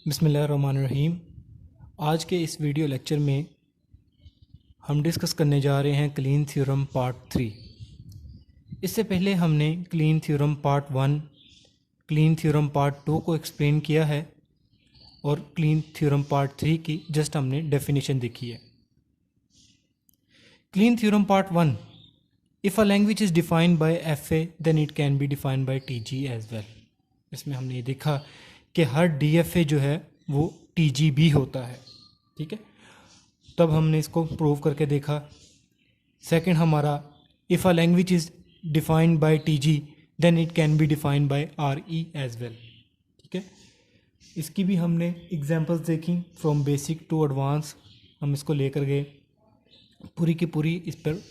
बिस्मिल्लाहिर्रहमानिर्रहीम। आज के इस वीडियो लेक्चर में हम डिस्कस करने जा रहे हैं क्लीन थ्योरम पार्ट 3। इससे पहले हमने clean theorem part 1, clean theorem part 2 को एक्सप्लेन किया है और क्लीन थ्योरम पार्ट 3 की जस्ट हमने डेफिनेशन देखी है। Kleene theorem part 1, if a language is defined by FA then it can be defined by TG as well. इसमें हमने ये देखा कि हर DFA जो है वो TG भी होता है, ठीक है। तब हमने इसको प्रूव करके देखा। सेकंड हमारा, if a language is defined by TG then it can be defined by RE as well, ठीक है। इसकी भी हमने एग्जांपल्स देखी फ्रॉम बेसिक टू एडवांस। हम इसको लेकर गए पूरी की पूरी, इस पर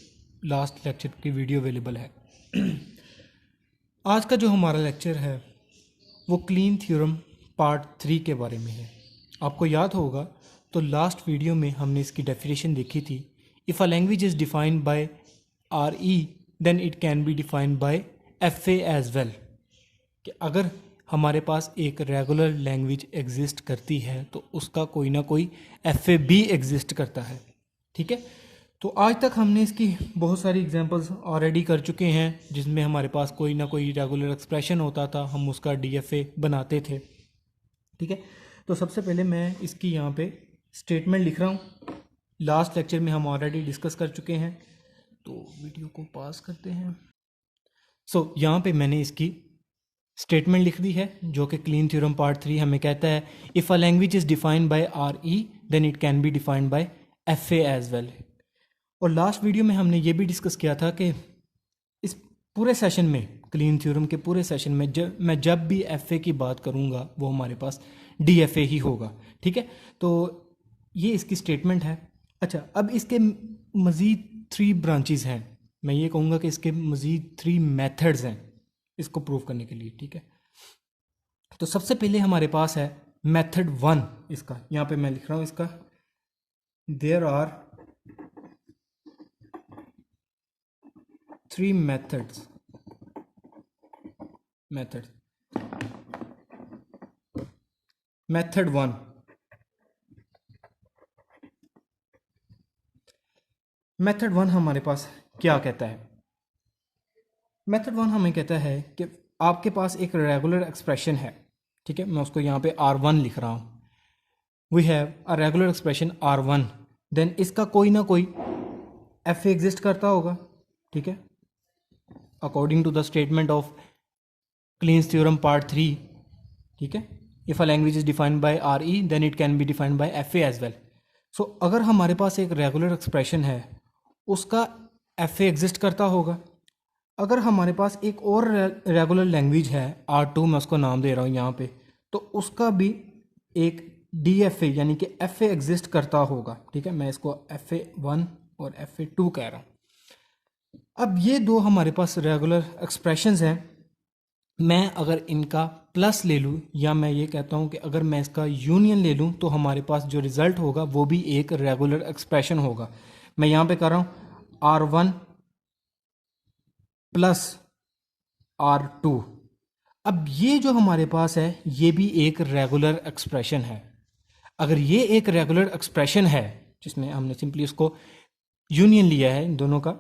लास्ट लेक्चर की वीडियो अवेलेबल है। आज का जो हमारा लेक्चर है वो क्लीन थ्योरम पार्ट 3 के बारे में है। आपको याद होगा तो लास्ट वीडियो में हमने इसकी डेफिनेशन देखी थी। If a language is defined by RE then it can be defined by FA as well, कि अगर हमारे पास एक रेगुलर लैंग्वेज एग्जिस्ट करती है तो उसका कोई ना कोई FA भी एग्जिस्ट करता है, ठीक है। तो आज तक हमने इसकी बहुत सारी एग्जांपल्स ऑलरेडी कर चुके हैं, जिसमें हमारे पास कोई ना कोई रेगुलर एक्सप्रेशन होता था, हम उसका DFA बनाते थे, ठीक है। तो सबसे पहले मैं इसकी यहाँ पे स्टेटमेंट लिख रहा हूँ। लास्ट लेक्चर में हम ऑलरेडी डिस्कस कर चुके हैं, तो वीडियो को पास करते हैं। यहाँ पे मैंने इसकी स्टेटमेंट लिख दी है, जो कि क्लीन थ्योरम पार्ट 3 हमें कहता है if a language is defined by RE then it can be defined by FA as well. और लास्ट वीडियो में हमने ये भी डिस्कस किया था कि इस पूरे सेशन में, क्लीन थ्योरम के पूरे सेशन में, जब भी FA की बात करूँगा वो हमारे पास DFA ही होगा, ठीक है। तो ये इसकी स्टेटमेंट है। अच्छा, अब इसके मज़ीद 3 ब्रांचेस हैं। मैं ये कहूँगा कि इसके मज़ीद 3 मेथड्स हैं इसको प्रूव करने के लिए, ठीक है। तो सबसे पहले हमारे पास है मेथड 1। इसका यहाँ पे मैं लिख रहा हूँ, इसका there are 3 methods. Method 1, method 1 हमारे पास क्या कहता है? मेथड 1 हमें कहता है कि आपके पास एक रेगुलर एक्सप्रेशन है, ठीक है। मैं उसको यहाँ पे R1 लिख रहा हूँ। We have a regular expression R1, देन इसका कोई ना कोई FA एग्जिस्ट करता होगा, ठीक है, according to the statement of Kleene's theorem part 3, ठीक है। If a language is defined by RE then it can be defined by FA as well. So अगर हमारे पास एक रेगुलर एक्सप्रेशन है, उसका FA एग्जिस्ट करता होगा। अगर हमारे पास एक और रेगुलर लैंग्वेज है R2, मैं उसको नाम दे रहा हूँ यहाँ पे, तो उसका भी एक DFA यानी कि FA एग्जिस्ट करता होगा, ठीक है। मैं इसको FA1 और FA2 कह रहा हूँ। अब ये दो हमारे पास रेगुलर एक्सप्रेशंस हैं। मैं अगर इनका प्लस ले लूँ, या मैं ये कहता हूँ कि अगर मैं इसका यूनियन ले लूँ, तो हमारे पास जो रिज़ल्ट होगा वो भी एक रेगुलर एक्सप्रेशन होगा। मैं यहाँ पे कर रहा हूँ R1 प्लस R2। अब ये जो हमारे पास है ये भी एक रेगुलर एक्सप्रेशन है। अगर ये एक रेगुलर एक्सप्रेशन है, जिसमें हमने सिंपली उसको यूनियन लिया है इन दोनों का,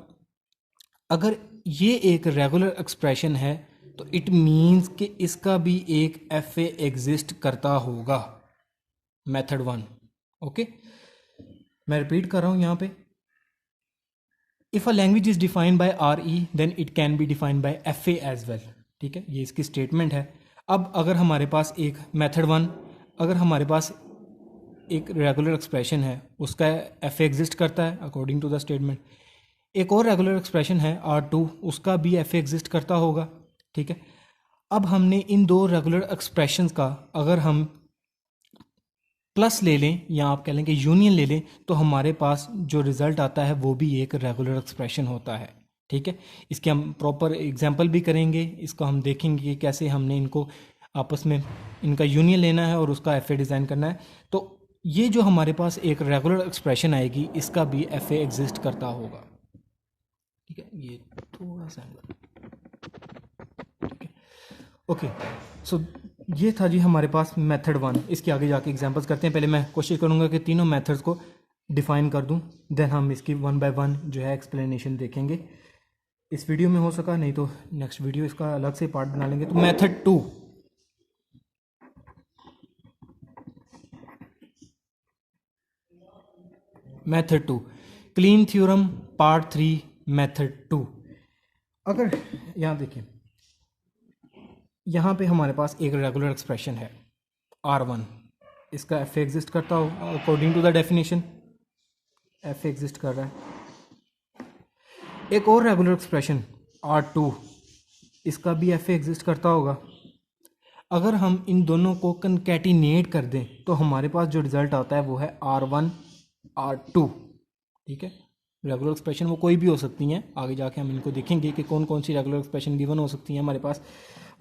अगर ये एक रेगुलर एक्सप्रेशन है तो इट मीन्स कि इसका भी एक FA एग्जिस्ट करता होगा। Method 1, okay. मैं रिपीट कर रहा हूँ यहाँ पे, if a language is defined by RE then it can be defined by FA as well, ठीक है। ये इसकी स्टेटमेंट है। अब अगर हमारे पास एक मेथड 1, अगर हमारे पास एक रेगुलर एक्सप्रेशन है, उसका FA एग्जिस्ट करता है अकॉर्डिंग टू द स्टेटमेंट। एक और रेगुलर एक्सप्रेशन है R2, उसका भी FA एग्जिस्ट करता होगा, ठीक है। अब हमने इन दो रेगुलर एक्सप्रेशंस का अगर हम प्लस ले लें, या आप कह लें कि यूनियन ले लें, तो हमारे पास जो रिज़ल्ट आता है वो भी एक रेगुलर एक्सप्रेशन होता है, ठीक है। इसके हम प्रॉपर एग्जांपल भी करेंगे। इसको हम देखेंगे कि कैसे हमने इनको आपस में इनका यूनियन लेना है और उसका FA डिज़ाइन करना है। तो ये जो हमारे पास एक रेगुलर एक्सप्रेशन आएगी, इसका भी FA एग्जिस्ट करता होगा, ठीक है। ये थोड़ा सा, ठीक है, ओके। सो ये था जी हमारे पास मेथड वन। इसके आगे जाके एग्जांपल्स करते हैं। पहले मैं कोशिश करूँगा कि तीनों मेथड्स को डिफ़ाइन कर दूँ, देन हम इसकी वन बाय वन जो है एक्सप्लेनेशन देखेंगे। इस वीडियो में हो सका, नहीं तो नेक्स्ट वीडियो इसका अलग से पार्ट बना लेंगे। तो method two, method two, Kleene theorem part three, method two. अगर यहाँ देखिए, यहाँ पे हमारे पास एक रेगुलर एक्सप्रेशन है R1, इसका एफ एग्जिस्ट करता हो according to the definition, F exist कर रहा है। एक और रेगुलर एक्सप्रेशन R2, इसका भी एफ एग्जिस्ट करता होगा। अगर हम इन दोनों को कंकैटिनेट कर दें तो हमारे पास जो रिज़ल्ट आता है वो है R1 R2। ठीक है, रेगुलर एक्सप्रेशन वो कोई भी हो सकती हैं, आगे जाके हम इनको देखेंगे कि कौन कौन सी रेगुलर एक्सप्रेशन गिवन हो सकती हैं हमारे पास।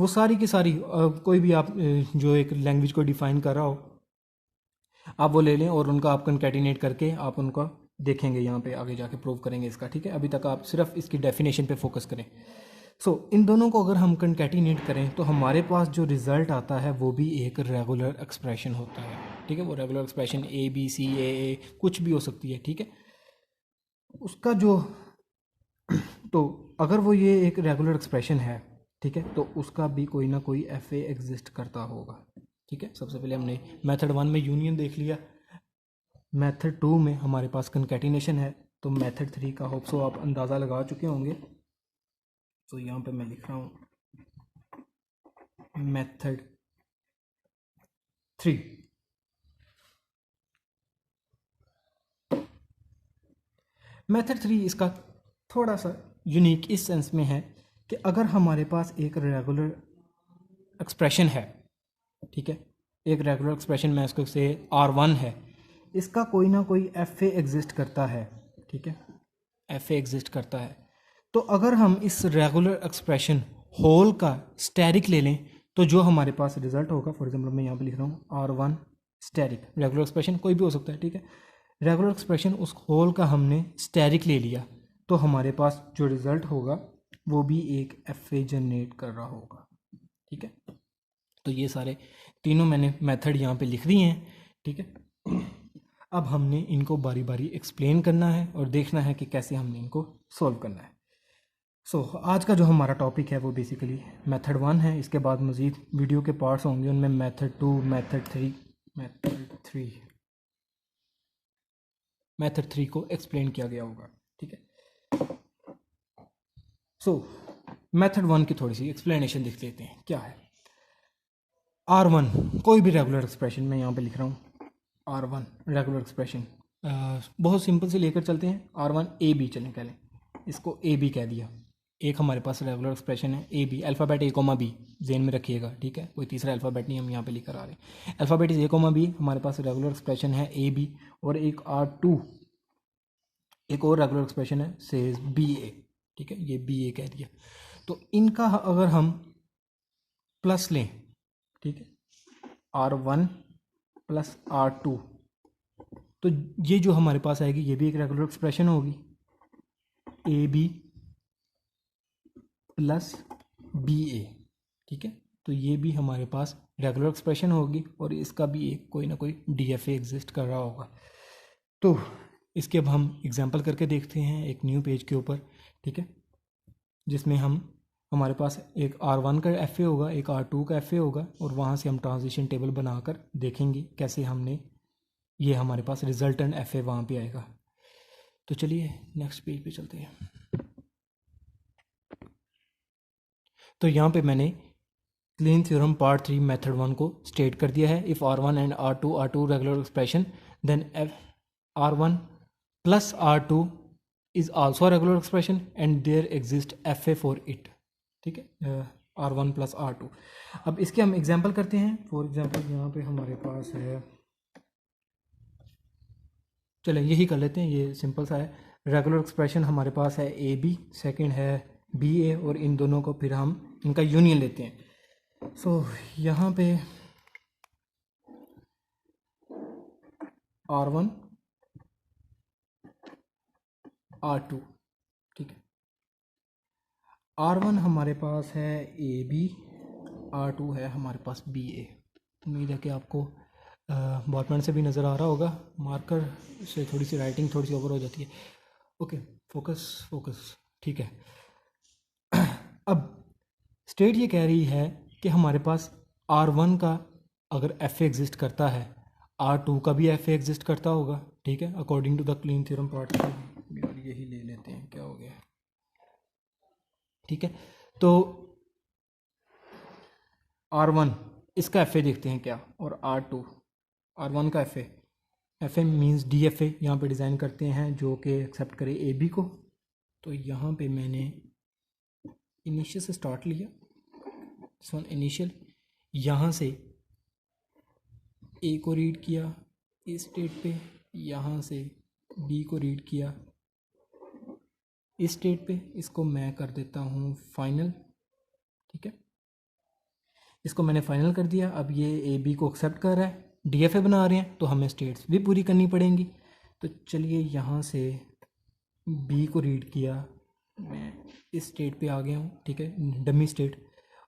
वो सारी की सारी कोई भी आप जो एक लैंग्वेज को डिफाइन कर रहा हो आप वो ले लें और उनका आप कंकैटिनेट करके आप उनका देखेंगे, यहाँ पे आगे जाके प्रूव करेंगे इसका। ठीक है, अभी तक आप सिर्फ इसकी डेफिनेशन पे फोकस करें। इन दोनों को अगर हम कंकैटिनेट करें तो हमारे पास जो रिज़ल्ट आता है वो भी एक रेगुलर एक्सप्रेशन होता है। ठीक है, वो regular expression A B C A कुछ भी हो सकती है। ठीक है, उसका जो तो अगर वो ये एक रेगुलर एक्सप्रेशन है, ठीक है, तो उसका भी कोई ना कोई एफ ए एग्जिस्ट करता होगा। ठीक है, सबसे पहले हमने मेथड वन में यूनियन देख लिया, मेथड टू में हमारे पास कंकैटिनेशन है, तो मेथड थ्री का होप सो आप अंदाज़ा लगा चुके होंगे। तो यहाँ पे मैं लिख रहा हूँ मेथड थ्री। मेथड थ्री इसका थोड़ा सा यूनिक इस सेंस में है कि अगर हमारे पास एक रेगुलर एक्सप्रेशन है, ठीक है, एक रेगुलर एक्सप्रेशन में इसको से R1 है, इसका कोई ना कोई एफ ए एग्जिस्ट करता है। ठीक है, एफ ए एग्जिस्ट करता है, तो अगर हम इस रेगुलर एक्सप्रेशन होल का स्टेरिक ले लें तो जो हमारे पास रिजल्ट होगा, फॉर एग्जांपल मैं यहाँ पे लिख रहा हूँ R1 स्टेरिक, रेगुलर एक्सप्रेशन कोई भी हो सकता है। ठीक है, रेगुलर एक्सप्रेशन उस होल का हमने स्टेरिक ले लिया तो हमारे पास जो रिज़ल्ट होगा वो भी एक एफ ए जनरेट कर रहा होगा। ठीक है, तो ये सारे तीनों मैंने मेथड यहाँ पे लिख दिए हैं। ठीक है, अब हमने इनको बारी बारी एक्सप्लेन करना है और देखना है कि कैसे हमने इनको सॉल्व करना है। आज का जो हमारा टॉपिक है वो बेसिकली मेथड वन है। इसके बाद मज़ीद वीडियो के पार्ट्स होंगे, उनमें मेथड टू, मेथड थ्री को एक्सप्लेन किया गया होगा। ठीक है, मेथड वन की थोड़ी सी एक्सप्लेनेशन देख लेते हैं क्या है। R1 कोई भी रेगुलर एक्सप्रेशन, मैं यहाँ पे लिख रहा हूँ R1 रेगुलर एक्सप्रेशन, बहुत सिंपल से लेकर चलते हैं। R1 ए बी, चलें पहले इसको ए बी कह दिया। एक हमारे पास रेगुलर एक्सप्रेशन है A B, alphabet A comma B जेन में रखिएगा। ठीक है, कोई तीसरा अल्फ़ाबेट नहीं हम यहाँ पे लेकर आ रहे हैं। Alphabet is A comma B, हमारे पास रेगुलर एक्सप्रेशन है ए बी, और एक R2 एक और रेगुलर एक्सप्रेशन है सेज बी ए। ठीक है, ये बी ए कह दिया। तो इनका अगर हम प्लस लें, ठीक है, R1 प्लस R2, तो ये जो हमारे पास आएगी ये भी एक रेगुलर एक्सप्रेशन होगी, ए बी प्लस बी ए। ठीक है, तो ये भी हमारे पास रेगुलर एक्सप्रेशन होगी और इसका भी एक कोई ना कोई डी एफ ए एग्जिस्ट कर रहा होगा। तो इसके अब हम एग्जांपल करके देखते हैं एक न्यू पेज के ऊपर। ठीक है, जिसमें हमारे पास एक R1 का एफ ए होगा, एक R2 का एफ ए होगा, और वहाँ से हम ट्रांजिशन टेबल बनाकर देखेंगे कैसे हमने ये हमारे पास रिजल्टेंट एफ ए वहाँ पे आएगा। तो चलिए नेक्स्ट पेज पे चलते हैं। तो यहाँ पे मैंने Kleene theorem part three method one को स्टेट कर दिया है। If R1 and R2 are two regular expression then R1 plus R2 is also a regular expression and there exists FA for it। ठीक है, R1 प्लस R2। अब इसके हम example करते हैं। फॉर एग्जांपल यहाँ पे हमारे पास है, चलें यही कर लेते हैं, ये सिंपल सा है। रेगुलर एक्सप्रेशन हमारे पास है ए बी, सेकेंड है बी ए, और इन दोनों को फिर हम इनका यूनियन लेते हैं। यहाँ पे R1 R2, ठीक है, R1 हमारे पास है ए बी R2 है हमारे पास BA। उम्मीद है कि आपको बॉल पेन से भी नज़र आ रहा होगा, मार्कर से थोड़ी सी राइटिंग थोड़ी सी ओवर हो जाती है। ओके, फोकस फोकस, ठीक है। अब स्टेट ये कह रही है कि हमारे पास R1 का अगर FA एग्जिस्ट करता है, R2 का भी FA एग्जिस्ट करता होगा, ठीक है, according to the Kleene theorem part. यार यही ले लेते हैं, क्या हो गया, ठीक है। तो R1 इसका FA देखते हैं क्या, और R1 का FA मींस DFA यहाँ पे डिज़ाइन करते हैं जो कि एक्सेप्ट करे AB को। तो यहाँ पे मैंने इनिशियल से स्टार्ट लिया, इनिशियल, यहाँ से A को रीड किया इस स्टेट पे, यहाँ से B को रीड किया इस स्टेट पे, इसको मैं कर देता हूँ फाइनल, ठीक है, इसको मैंने फाइनल कर दिया। अब ये AB को एक्सेप्ट कर रहा है, DFA बना रहे हैं, तो हमें स्टेट्स भी पूरी करनी पड़ेंगी। तो चलिए यहाँ से B को रीड किया, मैं इस स्टेट पे आ गया हूँ, ठीक है, डमी स्टेट,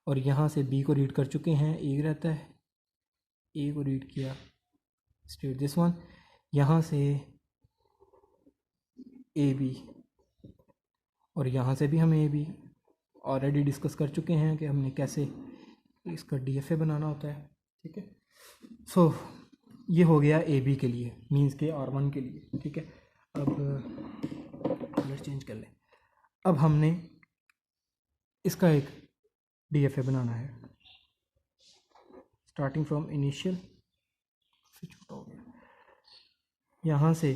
और यहाँ से B को रीड कर चुके हैं, A रहता है, A को रीड किया स्टेट दिस वन, यहाँ से AB, और यहाँ से भी हम AB ऑलरेडी डिस्कस कर चुके हैं कि हमने कैसे इसका DFA बनाना होता है, ठीक है। सो ये हो गया AB के लिए, मींस के R1 के लिए, ठीक है। अब कलर चेंज कर लें। अब हमने इसका एक DFA बनाना है, स्टार्टिंग फ्रॉम इनिशियल, से छोटा हो गया, यहाँ से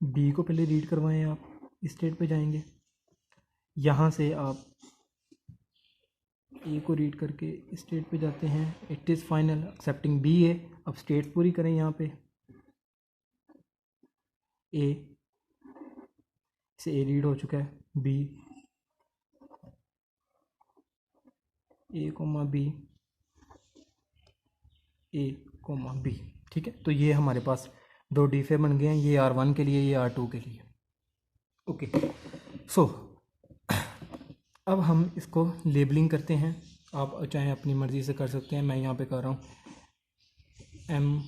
B को पहले रीड करवाएं, आप इस स्टेट पे जाएंगे, यहाँ से आप A को रीड करके इस स्टेट पे जाते हैं, it is final accepting BA। अब स्टेट पूरी करें, यहाँ पे A से A रीड हो चुका है, B, A, B, A, B, ठीक है। तो ये हमारे पास दो DFA बन गए हैं, ये R1 के लिए, ये R2 के लिए। ओके, सो अब हम इसको लेबलिंग करते हैं। आप चाहे अपनी मर्ज़ी से कर सकते हैं, मैं यहाँ पे कर रहा हूँ MNOP,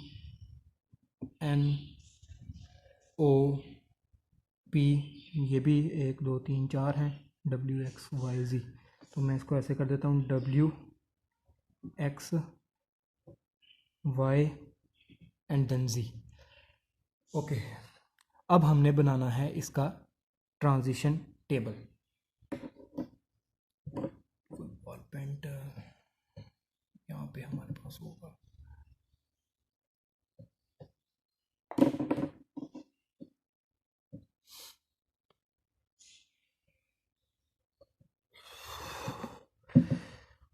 ये भी 1 2 3 4 हैं, WXYZ, तो मैं इसको ऐसे कर देता हूँ WXY and then Z। Okay, अब हमने बनाना है इसका ट्रांजिशन टेबल। बॉल पेंट यहाँ पे हमारे पास होगा,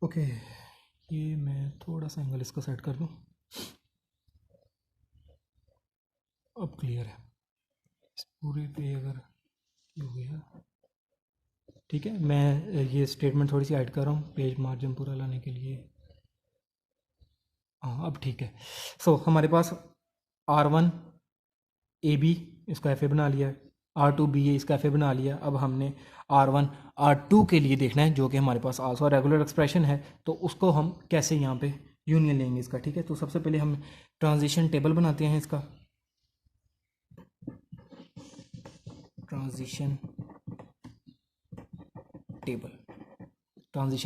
ओके, ये मैं थोड़ा सा एंगल इसका सेट कर दूँ, अब क्लियर है। इस पूरे पे अगर ये हो गया, ठीक है, मैं ये स्टेटमेंट थोड़ी सी ऐड कर रहा हूँ पेज मार्जिन पूरा लाने के लिए। हाँ, अब ठीक है। सो हमारे पास R1 AB इसका FA बना लिया, R2 BA इसका FA बना लिया। अब हमने R1 R2 के लिए देखना है, जो कि हमारे पास आल्सो रेगुलर एक्सप्रेशन है, तो उसको हम कैसे यहाँ पे यूनियन लेंगे इसका, ठीक है। तो सबसे पहले हम ट्रांजिशन टेबल बनाते हैं इसका, ट्रांजिशन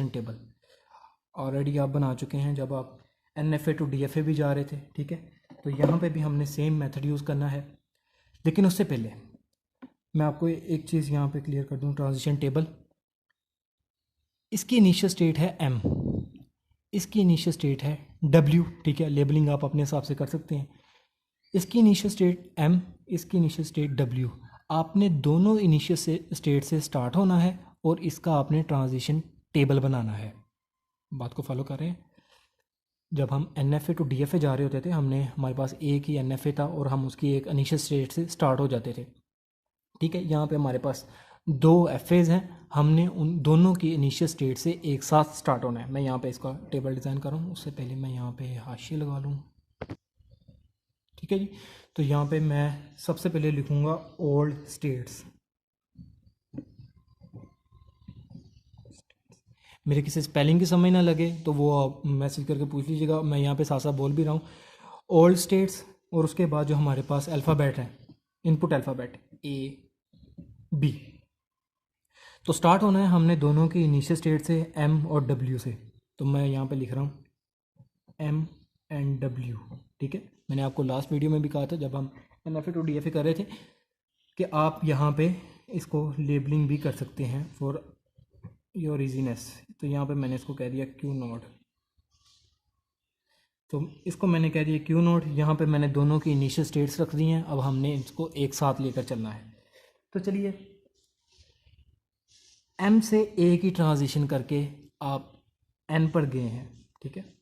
टेबल ऑलरेडी आप बना चुके हैं जब आप NFA टू DFA भी जा रहे थे, ठीक है। तो यहाँ पे भी हमने सेम मेथड यूज़ करना है, लेकिन उससे पहले मैं आपको एक चीज़ यहाँ पे क्लियर कर दूँ। ट्रांजिशन टेबल, इसकी इनिशियल स्टेट है M, इसकी इनिशियल स्टेट है W, ठीक है, लेबलिंग आप अपने हिसाब से कर सकते हैं। इसकी इनिशियल स्टेट M, इसकी इनिशियल स्टेट W। आपने दोनों इनिशियल स्टेट से स्टार्ट होना है और इसका आपने ट्रांजिशन टेबल बनाना है। बात को फॉलो कर रहे हैं। जब हम NFA टू DFA जा रहे होते थे, हमारे पास एक ही NFA था और हम उसकी एक इनिशियल स्टेट से स्टार्ट हो जाते थे, ठीक है। यहाँ पे हमारे पास दो FAs हैं, हमने उन दोनों की इनिशियल स्टेट से एक साथ स्टार्ट होना है। मैं यहाँ पे इसका टेबल डिज़ाइन कर रहा हूँ, उससे पहले मैं यहाँ पे हाशिया लगा लूँ, ठीक है जी। तो यहाँ पे मैं सबसे पहले लिखूँगा ओल्ड स्टेट्स। मेरे किसी स्पेलिंग की समझ ना लगे तो वो आप मैसेज करके पूछ लीजिएगा, मैं यहाँ पे साथ साथ बोल भी रहा हूँ। ओल्ड स्टेट्स और उसके बाद जो हमारे पास अल्फ़ाबेट है, इनपुट अल्फ़ाबेट ए बी। तो स्टार्ट होना है हमने दोनों की इनिशियल स्टेट से, एम और डब्ल्यू से। तो मैं यहाँ पे लिख रहा हूँ एम एंड डब्ल्यू, ठीक है। मैंने आपको लास्ट वीडियो में भी कहा था जब हम NFA to DFA कर रहे थे कि आप यहाँ पे इसको लेबलिंग भी कर सकते हैं फॉर योर इजीनेस। तो यहाँ पे मैंने इसको कह दिया क्यू नोड, तो इसको मैंने कह दिया क्यू नोड। यहाँ पे मैंने दोनों की इनिशियल स्टेट्स रख दी हैं, अब हमने इसको एक साथ लेकर चलना है। तो चलिए, एम से ए की ट्रांजिशन करके आप एन पर गए हैं, ठीक है।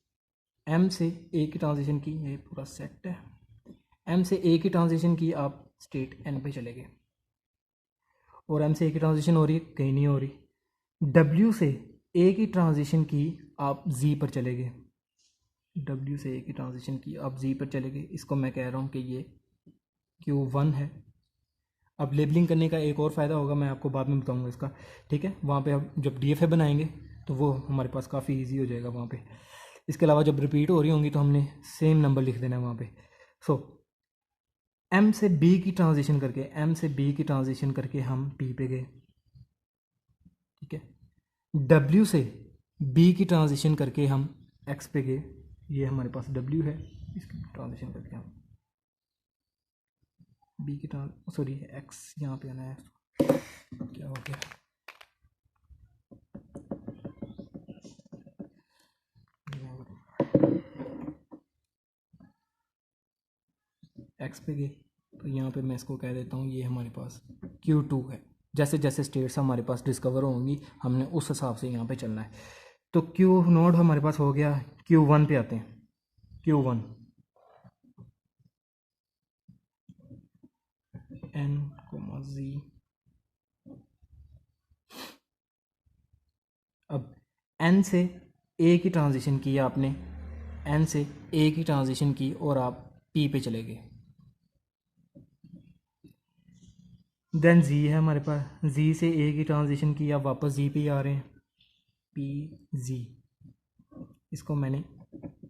एम से ए की ट्रांजिशन की, ये पूरा सेट है। एम से ए की ट्रांजिशन की, आप स्टेट एन पे चले गए, और एम से ए की ट्रांजिशन हो रही है, कहीं नहीं हो रही। डब्ल्यू से ए की ट्रांजिशन की, आप जी पर चले गए। डब्ल्यू से ए की ट्रांजिशन की, आप जी पर चले गए। इसको मैं कह रहा हूँ कि ये Q1 है। अब लेबलिंग करने का एक और फ़ायदा होगा, मैं आपको बाद में बताऊंगा इसका, ठीक है। वहाँ पे अब जब DFA बनाएंगे तो वो हमारे पास काफ़ी इजी हो जाएगा वहाँ पे। इसके अलावा जब रिपीट हो रही होंगी तो हमने सेम नंबर लिख देना है वहाँ पे। सो एम से बी की ट्रांजिशन करके, एम से बी की ट्रांजिशन करके हम पी पे गए, ठीक है। डब्ल्यू से बी की ट्रांजिशन करके हम एक्स पे गए। ये हमारे पास डब्ल्यू है, इसकी ट्रांजिशन करके हम बी की सॉरी एक्स यहाँ पे आना है, क्या हो गया, एक्स पे गए। तो यहाँ पे मैं इसको कह देता हूँ ये हमारे पास Q2 है। जैसे जैसे स्टेट्स हमारे पास डिस्कवर होंगी हमने उस हिसाब से यहाँ पे चलना है। तो Q नोड हमारे पास हो गया। Q1 पे आते हैं, Q1 N, Z। अब N से A की ट्रांजिशन की आपने, N से A की ट्रांजिशन की और आप P पे चले गए। देन Z है हमारे पास, Z से A की ट्रांजिशन की, आप वापस Z पे ही आ रहे हैं, PZ। इसको मैंने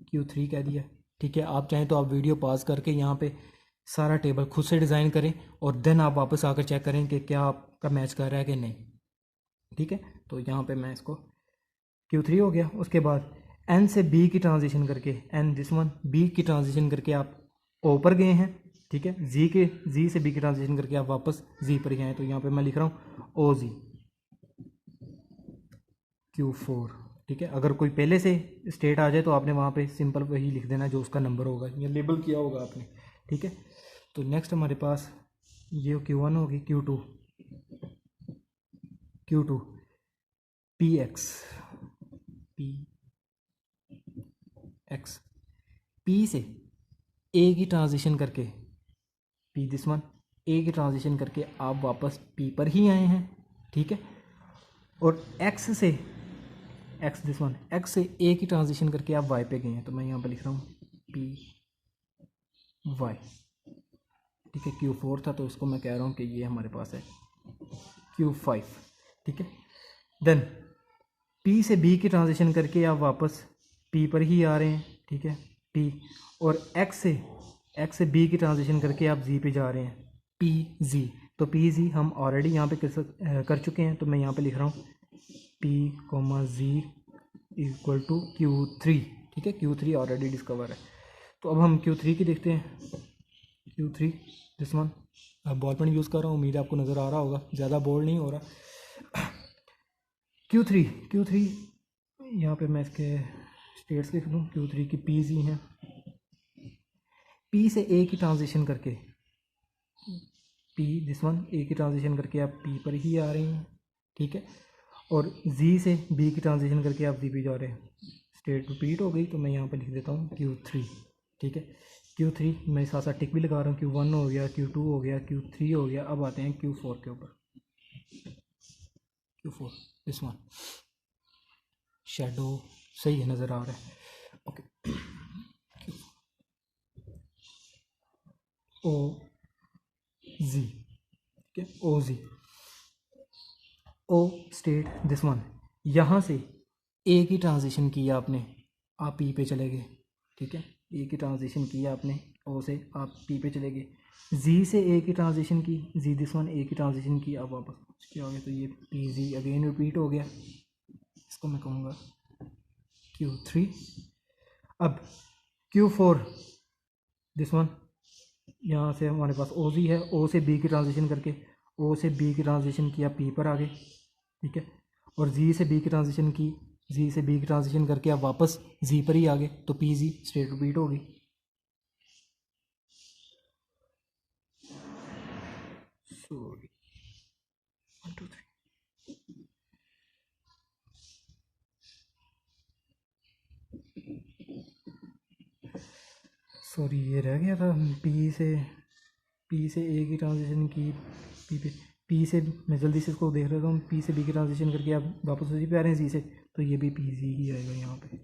Q3 कह दिया, ठीक है। आप चाहें तो आप वीडियो पॉज करके यहाँ पे सारा टेबल खुद से डिज़ाइन करें और देन आप वापस आकर चेक करें कि क्या आपका मैच कर रहा है कि नहीं, ठीक है। तो यहाँ पे मैं इसको Q3 हो गया। उसके बाद N से B की ट्रांजिशन करके, N दिस वन, B की ट्रांजिशन करके आप O पर गए हैं, ठीक है। Z से B की ट्रांजिशन करके आप वापस Z पर गए हैं। तो यहाँ पे मैं लिख रहा हूँ OZ Q4, ठीक है। अगर कोई पहले से स्टेट आ जाए तो आपने वहाँ पे सिंपल वही लिख देना जो उसका नंबर होगा या लेबल किया होगा आपने, ठीक है। तो नेक्स्ट हमारे पास ये Q1 होगी, Q2 PX, P से A की ट्रांजिशन करके, P दिस वन, A की ट्रांजिशन करके आप वापस P पर ही आए हैं, ठीक है। और X से, X दिस वन, X से A की ट्रांजिशन करके आप Y पे गए हैं। तो मैं यहाँ पर लिख रहा हूँ PY, ठीक है। Q4 था तो इसको मैं कह रहा हूँ कि ये हमारे पास है Q5, ठीक है। देन P से B की ट्रांजिशन करके आप वापस P पर ही आ रहे हैं, ठीक है, P। और X से B की ट्रांजिशन करके आप Z पे जा रहे हैं, PZ। तो PZ हम ऑलरेडी यहाँ पे कर चुके हैं। तो मैं यहाँ पे लिख रहा हूँ P, Z equal to Q3, ठीक है। Q3 ऑलरेडी डिस्कवर है। तो अब हम Q3 की देखते हैं। Q3 this one, ball pen use कर रहा हूँ, उम्मीद है आपको नज़र आ रहा होगा, ज़्यादा बोल्ड नहीं हो रहा। Q3 यहाँ पे मैं इसके स्टेट्स लिख दूँ। Q3 की PZ हैं, P से A की ट्रांजिशन करके, P दिस वन, A की ट्रांजिशन करके आप P पर ही आ रहे हैं, ठीक है। और Z से B की ट्रांजिशन करके आप Z पे जा रहे हैं। स्टेट रिपीट हो गई तो मैं यहाँ पर लिख देता हूँ Q3, ठीक है। Q3 मैं साथ साथ टिक भी लगा रहा हूँ। Q1 हो गया, Q2 हो गया, Q3 हो गया। अब आते हैं Q4 के ऊपर। Q4 दिस वन, शेडो सही है, नज़र आ रहा है, ओके। OZ, ठीक है, OZ, O state this one. यहाँ से ए की ट्रांजिशन की आपने, आप पी पे चले गए, ठीक है। ए की ट्रांजिशन की आपने, ओ से आप पी पे चले गए। जी से ए की ट्रांजिशन की, जी दिस वन ए की ट्रांजिशन की, अब वापस क्या हो गया, तो ये पी जी अगेन रिपीट हो गया। इसको मैं कहूँगा Q3। अब Q4 दिस वन, यहाँ से हमारे पास ओ जी है, ओ से बी की ट्रांजिशन करके, ओ से बी की ट्रांजिशन किया, पी पर आ गए, ठीक है। और जी से बी की ट्रांजिशन की, जी से बी की ट्रांजिशन करके आप वापस जी पर ही आ गए, तो पी जी स्ट्रेट रिपीट होगी। सॉरी, 1 2 3, सॉरी ये रह गया था। पी से ए की ट्रांजिशन की, पी पे, पी से मैं जल्दी से इसको देख रहा हूँ, पी से बी की ट्रांजिशन करके आप वापस उसी पे आ रहे हैं जी से, तो ये भी पी जी ही आएगा यहाँ पे।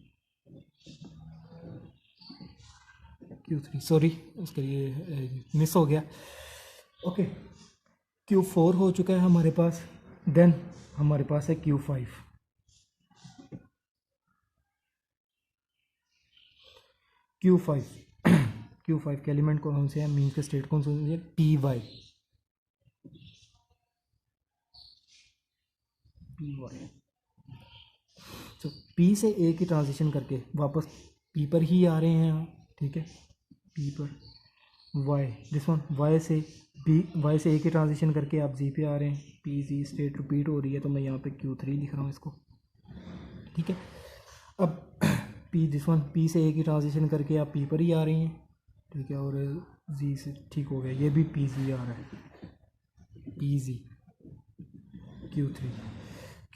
Q3, सॉरी उसके लिए मिस हो गया। ओके, Q4 हो चुका है हमारे पास। देन हमारे पास है Q5। Q5 Q5 के एलिमेंट कौन से हैं, मीन्स के स्टेट कौन से हैं, पी वाई, पी वाई। तो पी से ए की ट्रांजिशन करके वापस पी पर ही आ रहे हैं हम, ठीक है। पी पर वाई, दिस वन, वाई से ए की ट्रांजिशन करके आप जी पे आ रहे हैं, पी जी स्टेट रिपीट हो रही है, तो मैं यहाँ पे Q3 लिख रहा हूँ इसको, ठीक है। अब पी दिस वन, पी से ए की ट्रांजिशन करके आप पी पर ही आ रही हैं, ठीक है। और जी से ठीक हो गया, ये भी पी जी आ रहा है, पी जी। Q3,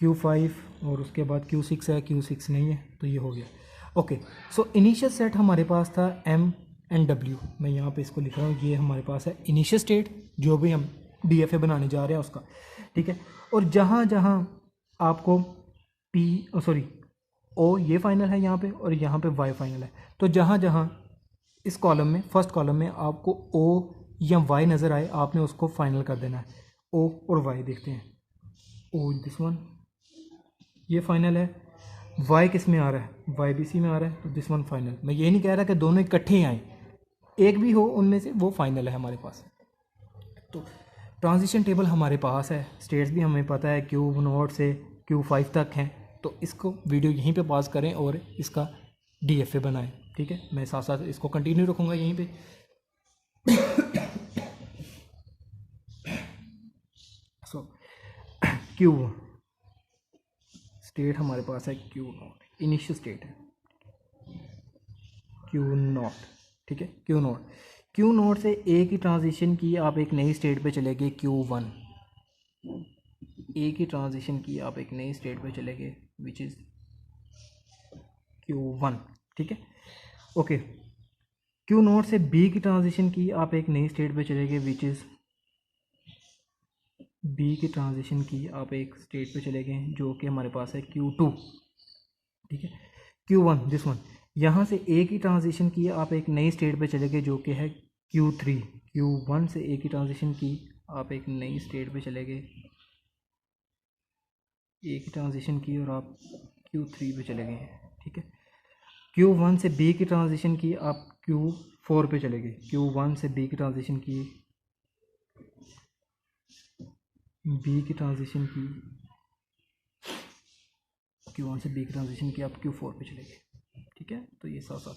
Q5 और उसके बाद Q6 है, Q6 नहीं है, तो ये हो गया। ओके, सो इनिशियल सेट हमारे पास था M एंड W, मैं यहाँ पे इसको लिख रहा हूँ, ये हमारे पास है इनिशियल स्टेट, जो भी हम DFA बनाने जा रहे हैं उसका, ठीक है। और जहाँ जहाँ आपको O ये फाइनल है यहाँ पे, और यहाँ पे Y फाइनल है, तो जहाँ जहाँ इस कॉलम में, फर्स्ट कॉलम में आपको O या Y नज़र आए, आपने उसको फाइनल कर देना है। O और Y देखते हैं, O दिस वन, ये फाइनल है। Y किस में आ रहा है, Y भी सी में आ रहा है, तो दिस वन फाइनल। मैं ये नहीं कह रहा कि दोनों इकट्ठे आए, एक भी हो उनमें से, वो फाइनल है हमारे पास। तो ट्रांजिशन टेबल हमारे पास है, स्टेट्स भी हमें पता है, Q0 से Q5 तक हैं। तो इसको वीडियो यहीं पे पॉज करें और इसका DFA बनाएं, ठीक है। मैं साथ साथ इसको कंटिन्यू रखूँगा यहीं पे। सो Q स्टेट हमारे पास है Q0, इनिशियल स्टेट है Q0, ठीक है। Q0 से ए की ट्रांजिशन की, आप एक नई स्टेट पे चले गए Q1, ए की ट्रांजिशन की आप एक नई स्टेट पे चले गए विच इज़ Q1, ठीक है। ओके, Q0 से बी की ट्रांजिशन की, आप एक नई स्टेट पे चले गए विच इज़ बी की ट्रांजिशन की आप एक स्टेट पे चले गए जो कि हमारे पास है Q2, ठीक है। Q1 दिस वन, यहाँ से ए की ट्रांजिशन की, आप एक नई स्टेट पे चले गए जो कि है Q3। Q1 से ए की ट्रांजिशन की, आप एक नई स्टेट पे चले गए, ए की ट्रांजिशन की, और आप Q3 पे चले गए, ठीक है। Q1 से बी की ट्रांजिशन की, आप Q4 पे चले गए, Q1 से बी की ट्रांजिशन की, बी की ट्रांजिशन की, Q1 से बी की ट्रांजिशन की, आप Q4 पे चले गए, ठीक है। तो ये साथ साथ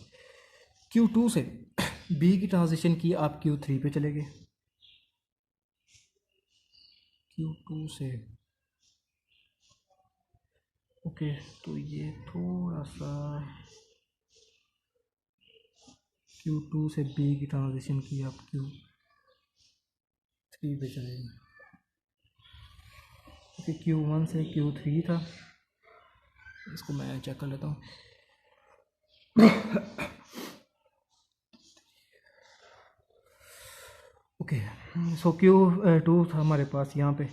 Q2 से बी की ट्रांजिशन की, आप Q3 पे चले गए, Q2 से, ओके। तो ये थोड़ा सा Q2 से बी की ट्रांजिशन की, आप Q3 पे चले गए, ओके। Q1 से Q3 था, इसको मैं चेक कर लेता हूँ। ओके, सो Q2 था हमारे पास यहाँ पे,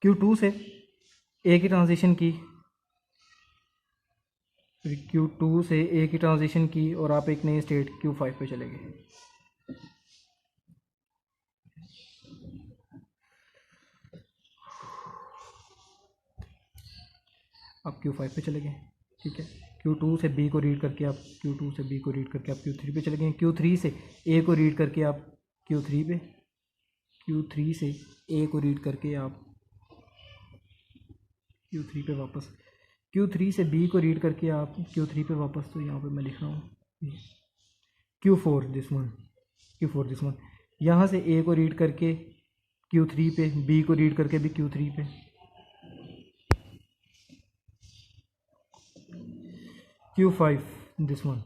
Q2 से ए की ट्रांजिशन की, फिर Q2 से ए की ट्रांजिशन की, और आप एक नई स्टेट Q5 पे चले गए, आप Q5 पे चले गए, ठीक है। Q2 से B को रीड करके आप Q2 से B को रीड करके आप Q3 पे चले गए, Q3 से A को रीड करके आप Q3 पे, Q3 से A को रीड करके आप Q3 पे वापस, Q3 से B को रीड करके आप Q3 पे वापस। तो यहाँ पे मैं लिख रहा हूँ Q4 दिस वन, यहाँ से A को रीड करके Q3 पे, B को रीड करके भी Q3 पे, Q5 दिस वन,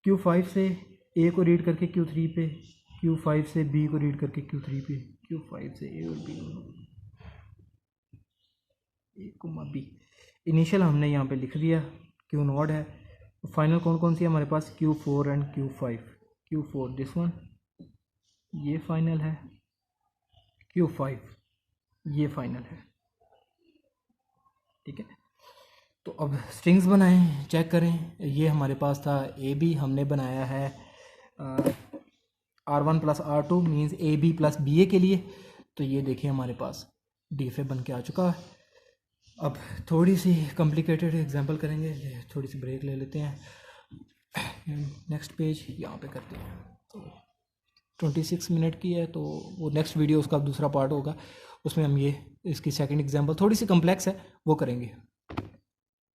Q5 से A को रीड करके Q3 पे, Q5 से B को रीड करके Q3 पे, Q5 से A और B दोनों, A कोमा B। इनिशियल हमने यहाँ पे लिख दिया, Q नॉट है। फाइनल कौन कौन सी है हमारे पास? Q4 and Q5। Q4 this one, ये फाइनल है, Q5 ये फाइनल है, ठीक है। तो अब स्ट्रिंग्स बनाएं, चेक करें। ये हमारे पास था AB, हमने बनाया है R1 plus R2 means AB plus BA के लिए। तो ये देखिए हमारे पास DFA बन के आ चुका है। अब थोड़ी सी कॉम्प्लिकेटेड एग्जांपल करेंगे, थोड़ी सी ब्रेक ले लेते हैं, नेक्स्ट पेज यहाँ पे करते हैं। तो 26 मिनट की है, तो वो नेक्स्ट वीडियो उसका दूसरा पार्ट होगा, उसमें हम ये इसकी सेकंड एग्जांपल थोड़ी सी कम्प्लेक्स है वो करेंगे।